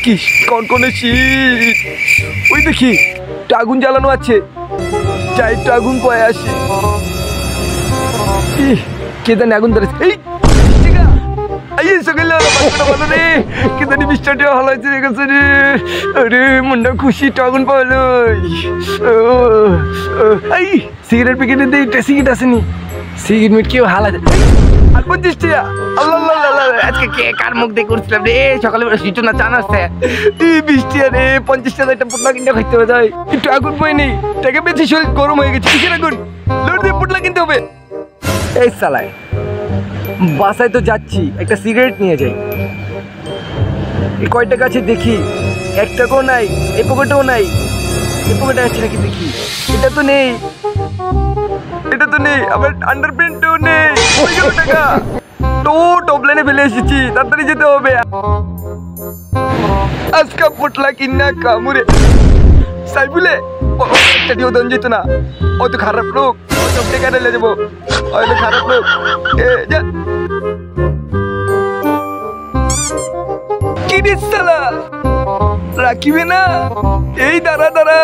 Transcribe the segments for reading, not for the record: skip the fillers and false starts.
কি কনকনে শীত, ওই দেখি আগুন জ্বালানো আছে, যাই একটু আগুন কয়ে আসি। কে জানি আগুন ধরেছে, এই সকালে ভালো রে, কে জানি বৃষ্টিটা ভালো হয়েছে রেখেছে রে। আরে মনটা খুশি, আগুন পাওয়ালো। এই সিগারেট প্যাকেটে দিয়ে সিগারেট আসেনি, সিগারেট মিট কেউ হালাতে আর 25 টাকা। আল্লাহ আজকে কে কার মুখ দিয়ে করছিলাম রে, সকালে সূচনা চান আসছে 20 টাকা রে, 50 টাকা একটা পুটলা কিনতে খাইতে হবে। যাই একটু আগুন পাই নেই, টাকা বেশি শরীর গরম হয়ে গেছে। কিসের আগুন, লোড দিয়ে পুটলা কিনতে হবে। এই সালায় বাসায় তো যাচ্ছি, একটা সিগারেট নিয়ে যাই। এই কয় টাকা আছে দেখি, 1 টাকাও নাই, এই পকেটেও নাই। এই পকেটে আছে নাকি দেখি, এটা তো নেই, এটা তো নেই, আবার আন্ডারপ্যান্টও নেই। টাকা তো টপ লাইনে ফেলে এসেছি, তাড়াতাড়ি যেতে হবে। আজকা পুটলা কিনা কামুরে সাইবুলে একটা দিও দন যেত না, ও তো খারাপ লোক, সব টাকা ঢেলে যাবো, হয়তো খারাপ লোক। যা কি রে শালা, রাখিবে না? এই দাঁড়া দাঁড়া,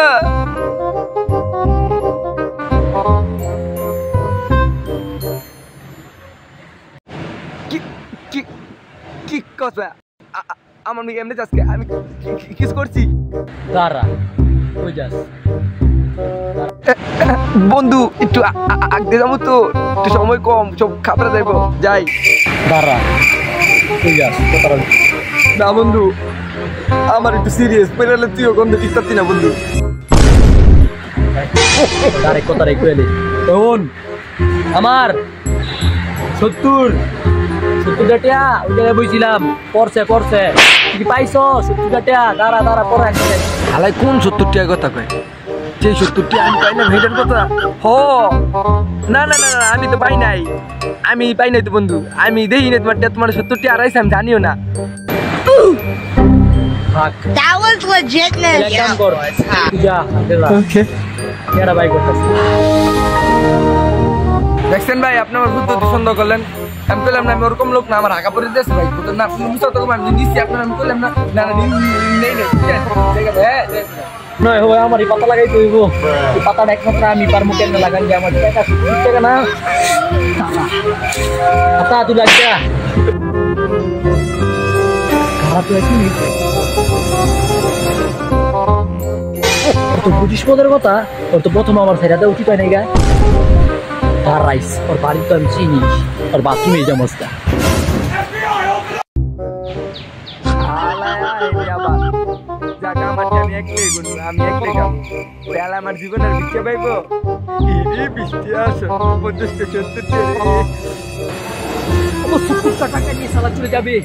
কি কথা? আমার মেয়ে এমনি আজকে আমি কিস করছি। দাঁড়া ওই যাস বন্ধু, একটু আগে যাবো তো, একটু সময় কম, সব খাবার যাইবো। যাই দাঁড়া তুই যাস। না বন্ধু, আমার একটু সিরিয়াস পেরালে, তুইও গন্ধ ঠিক পাচ্ছি না বন্ধু। ডাইরেক্ট কথা রেখে এলি শোন, আমার 70 টাকা ওই জায়গায় বইছিলাম, পড়ছে কি পাইছ 70 টাকা? দাঁড়া পড়া হালাই কোন 70 টাকা কথা কয়? যে 70 টাকা আমি পাই না ভেটার কথা। হ না না না না, আমি তো পাই নাই, আমি পাই নাই তো বন্ধু, আমি দেখি না তোমার 70 টাকা আড়াইছে, আমি জানিও না। That was legitness. Okay. দেখছেন ভাই, আপনি আমার বুদ্ধি সন্দেহ করলেন। আমি বললাম না আমি ওরকম লোক না, আমার হাঁকা পরে দিয়েছে ভাই। না আপনি মিশা তো আমি নিচ্ছি আপনার, আমি বললাম না না না নেই নয় হয় আমার এই পাতা লাগাই তৈব, এই পাতাটা একমাত্র আমি পারবো কেন লাগান, যে আমার টাকা 70 টাকা না পাতা তুই লাগছে খারাপ লাগছে। তো 25 পদের কথা, ওর তো প্রথম আমার সাইডাতে উঠি পাই নাই গা। তার রাইস ওর বাড়ি তো আমি চিনি, ওর বাথরুমে এই জামসটা আমার জীবনের বিচ্ছে পাইব 70 টাকা নিয়ে সালা চলে যাবে।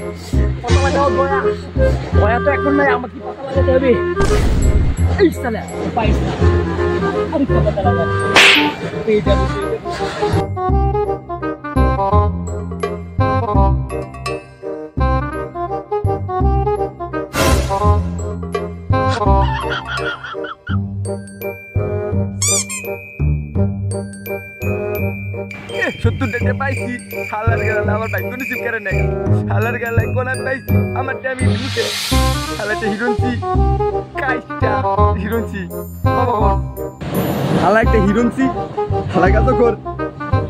দয়া তো এখন নাই, আমাকে পাতা লাগাতে হবে। এই সালা পাইস না, আরে পাতা লাগা পেয়ে যাবে। পাইছি হালার গেল, আমার ভাই কোনো সিপ করে নাই। হালার গেল কোন পাইছি, আমার আমি ঢুকে হালাটা হিরোনছি, কাইটা হিরোনছি, হালা একটা হিরোনছি, হালা কাজ কর,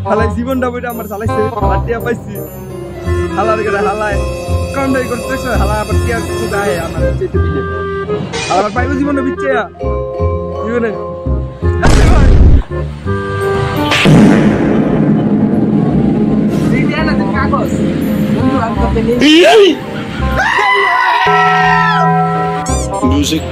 হালাই জীবনটা বইটা আমার চালাইছে, হালার টিয়া পাইছি। হালার গেলে হালায় কাউন্টারি করতে হালা আবার টিয়ার কিছু গায়ে আমার চেতে দিলে, হালার পাইব জীবনে বিচ্ছে জীবনে। Music.